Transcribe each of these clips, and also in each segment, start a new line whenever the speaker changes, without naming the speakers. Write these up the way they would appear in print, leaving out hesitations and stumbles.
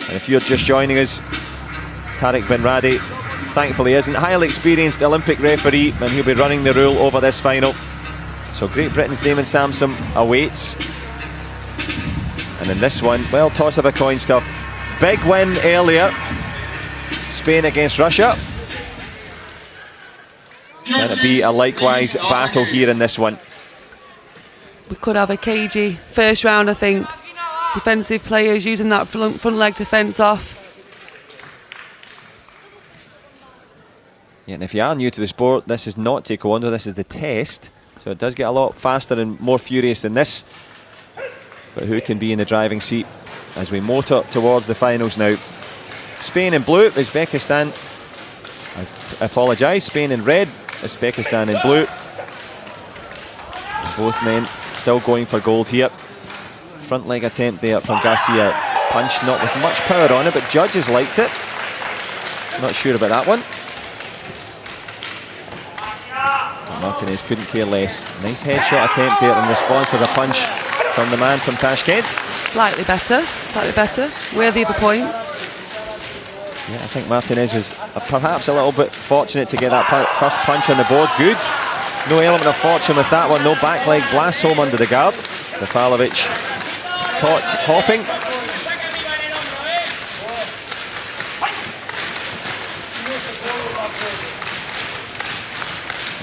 And if you're just joining us, Tariq Bnradi, thankfully isn't, highly experienced Olympic referee, and he'll be running the rule over this final. So Great Britain's Damon Sampson awaits. And in this one, well, toss of a coin stuff. Big win earlier, Spain against Russia. Can it be a likewise battle here in this one?
We could have a cagey first round, I think. Defensive players using that front leg to fence off.
Yeah, and if you are new to the sport, this is not taekwondo, this is the test. So it does get a lot faster and more furious than this. But who can be in the driving seat as we motor towards the finals now? Spain in blue, Uzbekistan, I apologise, Spain in red, Uzbekistan in blue. And both men still going for gold here. Front leg attempt there from Garcia. Punch not with much power on it, but judges liked it. Not sure about that one. Martinez couldn't care less. Nice headshot attempt there in response with a punch from the man from Tashkent.
Slightly better, worthy of a point.
Yeah, I think Martinez was perhaps a little bit fortunate to get that first punch on the board. Good. No element of fortune with that one. No back leg blasts home under the guard. Rafalovic caught hopping.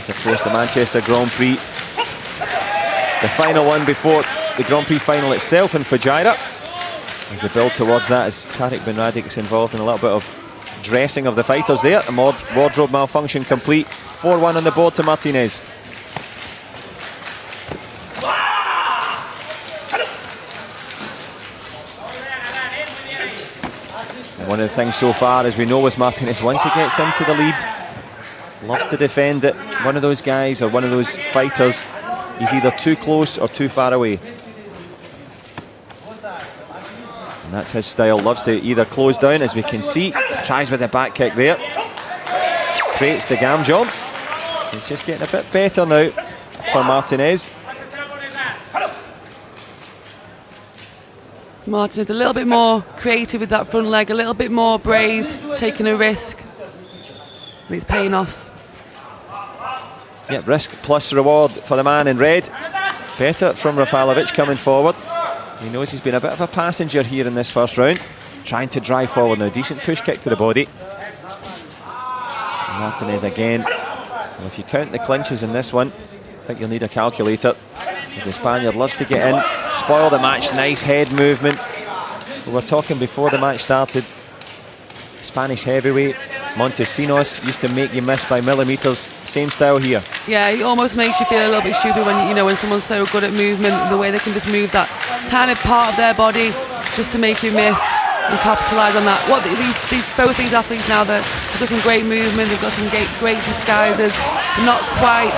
Of course, the Manchester Grand Prix, the final one before the Grand Prix final itself in Fujairah. As the build towards that, as Tariq Bnradi gets involved in a little bit of dressing of the fighters there. A wardrobe malfunction complete. 4-1 on the board to Martinez. And one of the things so far, as we know with Martinez, once he gets into the lead, loves to defend it. One of those guys or one of those fighters, he's either too close or too far away. And that's his style, loves to either close down, as we can see. Tries with the back kick there. Creates the gam jump. He's just getting a bit better now for Martinez.
Martinez a little bit more creative with that front leg, a little bit more brave, taking a risk. And it's paying off.
Yeah, risk plus reward for the man in red. Better from Rafalovic coming forward. He knows he's been a bit of a passenger here in this first round. Trying to drive forward now. Decent push kick to the body. Martinez again. Well, if you count the clinches in this one, I think you'll need a calculator. As the Spaniard loves to get in, spoil the match. Nice head movement. We were talking before the match started. Spanish heavyweight Montesinos used to make you miss by millimetres. Same style here. Yeah,
it almost makes you feel a little bit stupid when when someone's so good at movement, the way they can just move that tiny part of their body just to make you miss and capitalise on that. What both these athletes now, they've got some great movement, they've got some great disguises. They're not quite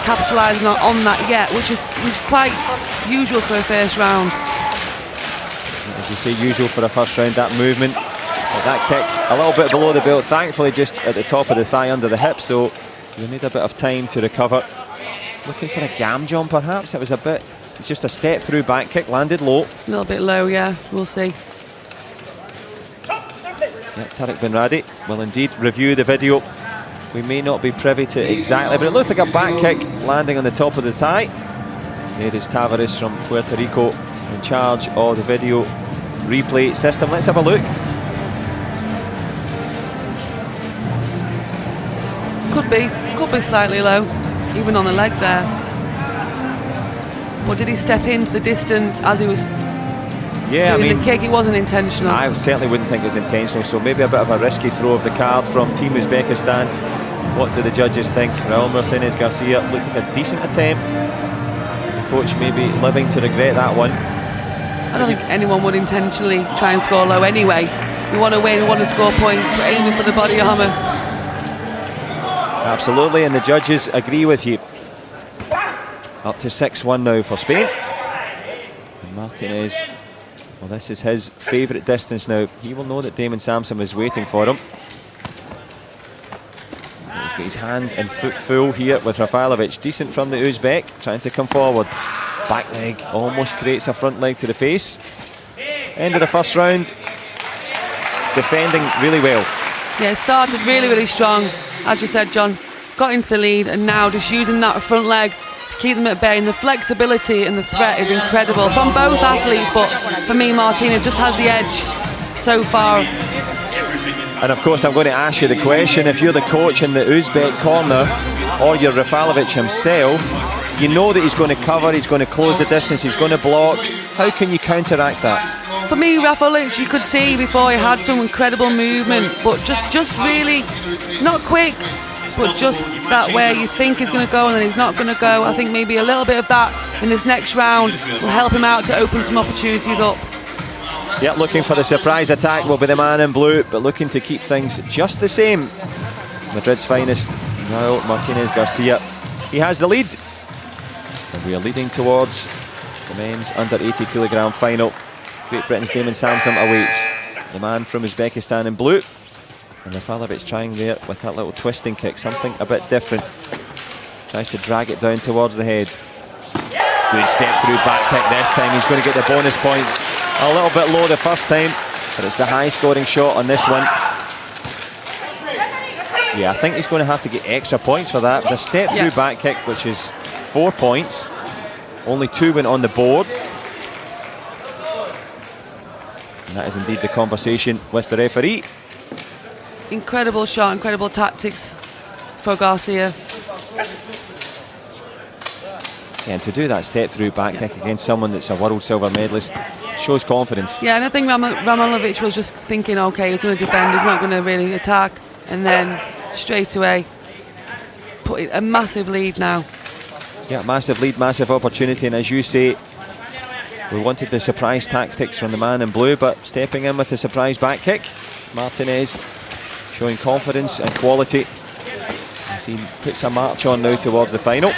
capitalising on that yet, which is quite usual for a first round.
As you say, usual for a first round, that movement. But that kick a little bit below the belt, thankfully just at the top of the thigh under the hip, so you need a bit of time to recover. Looking for a gam jump perhaps. It was just a step through back kick, landed low.
A little bit low, yeah, we'll see.
Yeah, Tariq Bnradi will indeed review the video. We may not be privy to exactly, but it looked like a back kick landing on the top of the thigh. There is Tavares from Puerto Rico in charge of the video replay system. Let's have a look.
Could be slightly low, even on the leg there. Or did he step into the distance as he was doing the kick? It wasn't intentional.
I certainly wouldn't think it was intentional, so maybe a bit of a risky throw of the card from Team Uzbekistan. What do the judges think? Raul Martinez Garcia looked like a decent attempt. The coach maybe living to regret that one.
I don't think anyone would intentionally try and score low anyway. We want to win, we want to score points, we're aiming for the body armour.
Absolutely, and the judges agree with you. Up to 6-1 now for Spain. And Martinez, well, this is his favourite distance now. He will know that Damon Sampson is waiting for him. He's got his hand and foot full here with Rafalovic. Decent from the Uzbek, trying to come forward. Back leg almost creates a front leg to the face. End of the first round. defending really well.
Yeah, it started really, really strong, as you said, John. Got into the lead, and now just using that front leg to keep them at bay. And the flexibility and the threat is incredible from both athletes, but for me, Martina just has the edge so far.
And of course, I'm going to ask you the question, if you're the coach in the Uzbek corner, or you're Rafalovic himself, you know that he's going to cover, he's going to close the distance, he's going to block. How can you counteract that?
For me, Rafalovic, you could see before he had some incredible movement, but just really not quick, but just that where you think he's going to go and then he's not going to go. I think maybe a little bit of that in this next round will help him out to open some opportunities up.
Yeah, looking for the surprise attack will be the man in blue, but looking to keep things just the same. Madrid's finest, Raul Martinez Garcia. He has the lead. And we are leading towards the men's under 80 kilogram final. Great Britain's Damon Samson awaits. The man from Uzbekistan in blue. And Rafalovic trying there with that little twisting kick, something a bit different. Tries to drag it down towards the head. Good step through back kick this time. He's going to get the bonus points. A little bit low the first time, but it's the high scoring shot on this one. Yeah, I think he's going to have to get extra points for that. It was a step through back kick, which is 4 points. Only 2 went on the board. And that is indeed the conversation with the referee.
Incredible shot, incredible tactics for Garcia.
Yeah, and to do that step through back kick against someone that's a world silver medalist shows confidence.
Yeah, and I think Rafalovic was just thinking, okay, he's going to defend, he's not going to really attack, and then straight away put a massive lead now.
Yeah, massive lead, massive opportunity, and as you say, we wanted the surprise tactics from the man in blue, but stepping in with the surprise back kick, Martinez showing confidence and quality as he puts a march on now towards the final.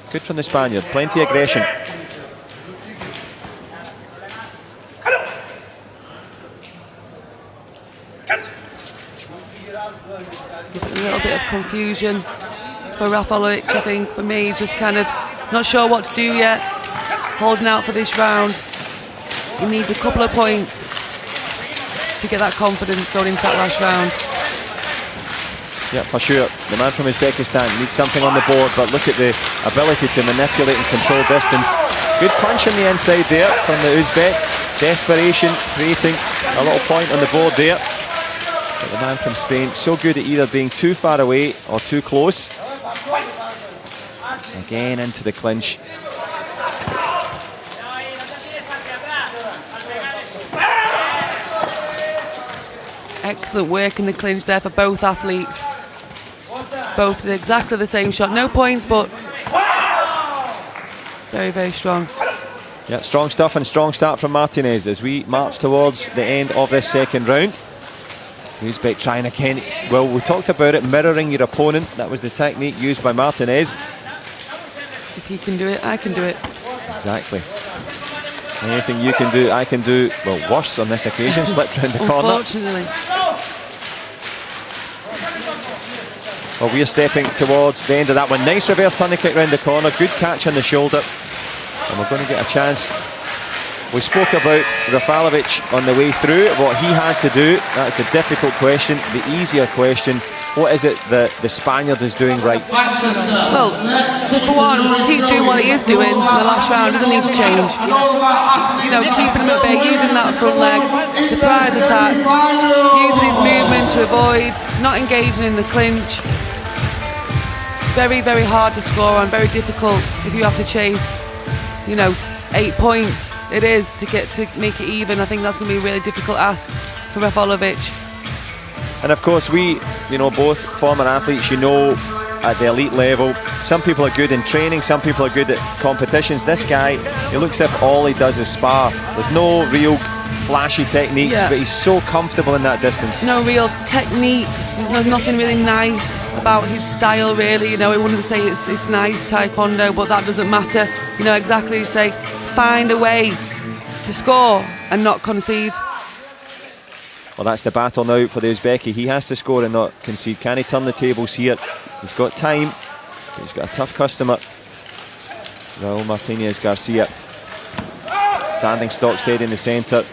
Good from the Spaniard, plenty of aggression.
A little bit of confusion for Rafalovic, I think. For me, he's just kind of not sure what to do yet, holding out for this round. He needs a couple of points to get that confidence going into that last round.
Yeah, for sure. The man from Uzbekistan needs something on the board, but look at the ability to manipulate and control distance. Good punch on the inside there from the Uzbek. Desperation, creating a little point on the board there. But the man from Spain, so good at either being too far away or too close. Again into the clinch.
Excellent work in the clinch there for both athletes. Both did exactly the same shot. No points, but very, very strong.
Yeah, strong stuff and strong start from Martinez as we march towards the end of this second round. Uzbek trying again. Well, we talked about it, mirroring your opponent. That was the technique used by Martinez.
If he can do it, I can do it.
Exactly. Anything you can do, I can do. Well, worse on this occasion. Slipped round the corner.
Unfortunately.
Well, we're stepping towards the end of that one. Nice reverse turn kick round the corner. Good catch on the shoulder. And we're going to get a chance. We spoke about Rafalovic on the way through, what he had to do. That's the difficult question. The easier question, what is it that the Spaniard is doing right?
Well, for one, keep doing what he is doing in the last round. Doesn't need to change. You know, keeping him at bay, using that front leg, surprise attacks, using his movement to avoid, not engaging in the clinch. Very, very hard to score on, very difficult if you have to chase, you know, 8 points. It is to get to make it even. I think that's going to be a really difficult ask for Rafalovic.
And of course, we, you know, both former athletes, you know, at the elite level, some people are good in training, some people are good at competitions. This guy, he looks as if all he does is spar. There's no real flashy techniques, but he's so comfortable in that distance.
No real technique. There's nothing really nice about his style, really. You know, I wouldn't say it's nice taekwondo, but that doesn't matter. You know, exactly, you say, find a way to score and not concede.
Well, that's the battle now for the Uzbeki. He has to score and not concede. Can he turn the tables here? He's got time, but he's got a tough customer. Raul Martinez Garcia. Standing stock stayed in the centre.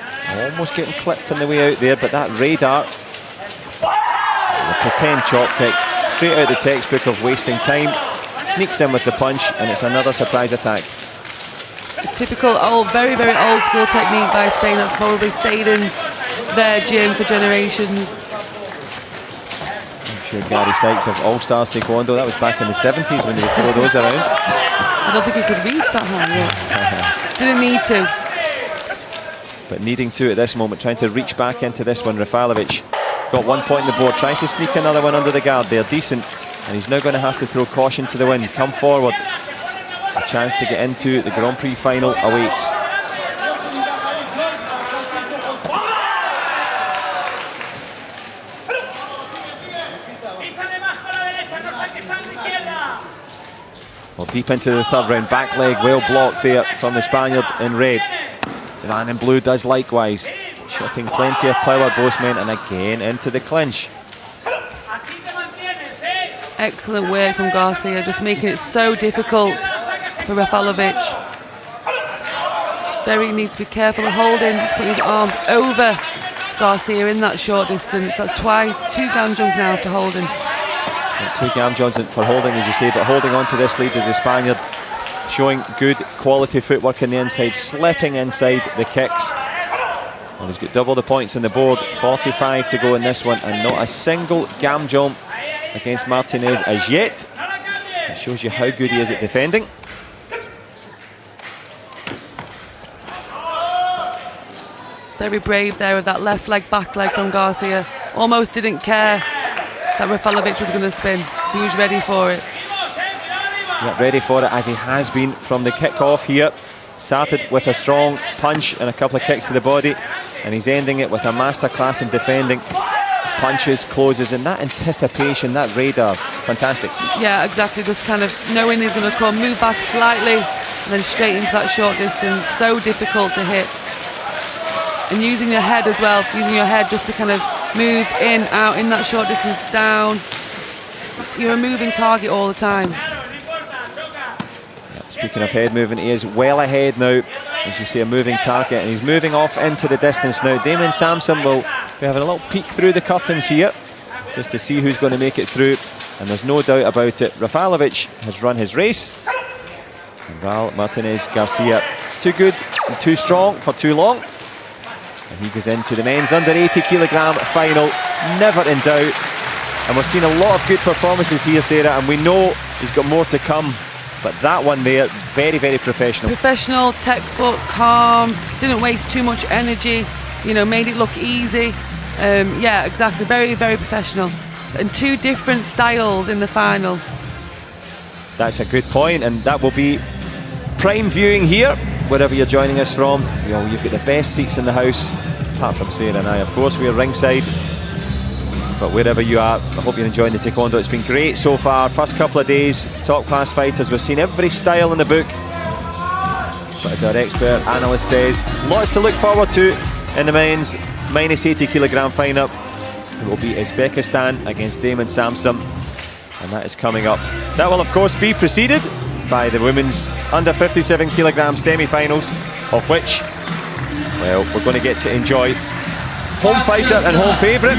Almost getting clipped on the way out there, but that radar, the pretend chop kick, straight out the textbook of wasting time, sneaks in with the punch, and it's another surprise attack.
Typical old, very, very old school technique by Spain that's probably stayed in their gym for generations.
I'm sure Gary Sykes of All Stars Taekwondo, that was back in the 70s when they would throw those around.
I don't think he could reach that high. Didn't need to.
But needing to at this moment, trying to reach back into this one. Rafalovic got 1 point on the board, tries to sneak another one under the guard. They're decent, and he's now going to have to throw caution to the wind. Come forward. A chance to get into the Grand Prix final awaits. Well, deep into the third round, back leg well blocked there from the Spaniard in red. The man in blue does likewise, shipping plenty of power both men, and again into the clinch.
Excellent work from Garcia, just making it so difficult for Rafalovic. Very needs to be careful of holding. He's putting his arms over Garcia in that short distance. That's twice, 2 gamjons now for holding.
2 gamjons for holding, as you say, but holding on to this lead is the Spaniard, showing good quality footwork in the inside, slipping inside the kicks. And he's got double the points on the board, 45 to go in this one, and not a single gamjon against Martinez as yet. It shows you how good he is at defending.
Very brave there with that left leg, back leg from Garcia. Almost didn't care that Rafalovic was going to spin. He was ready for it.
Yeah, ready for it, as he has been from the kick-off here. Started with a strong punch and a couple of kicks to the body, and he's ending it with a masterclass in defending. Punches, closes, and that anticipation, that radar, fantastic.
Yeah, exactly, just kind of knowing he's going to come, move back slightly, and then straight into that short distance. So difficult to hit. And using your head as well, using your head just to kind of move in, out, in that short distance, down. You're a moving target all the time.
Yeah, speaking of head movement, he is well ahead now. As you see, a moving target, and he's moving off into the distance now. Damon Samson will be having a little peek through the curtains here, just to see who's going to make it through. And there's no doubt about it, Rafalovic has run his race. And Raul Martinez Garcia, too good and too strong for too long. And he goes into the men's under 80 kilogram final, never in doubt. And we've seen a lot of good performances here, Sarah, and we know he's got more to come. But that one there, very, very professional. Professional,
textbook, calm, didn't waste too much energy, you know, made it look easy. Yeah, exactly, very, very professional. And 2 different styles in the final.
That's a good point, and that will be prime viewing here, wherever you're joining us from. You've got the best seats in the house, apart from Sarah and I, of course. We're ringside. But wherever you are, I hope you're enjoying the Taekwondo. It's been great so far. First couple of days, top class fighters. We've seen every style in the book. But as our expert analyst says, lots to look forward to in the men's minus 80 kilogram final. It will be Uzbekistan against Damon Samson, and that is coming up. That will of course be preceded by the women's under 57 kilogram semi-finals, of which, well, we're going to get to enjoy home fighter and home favourite.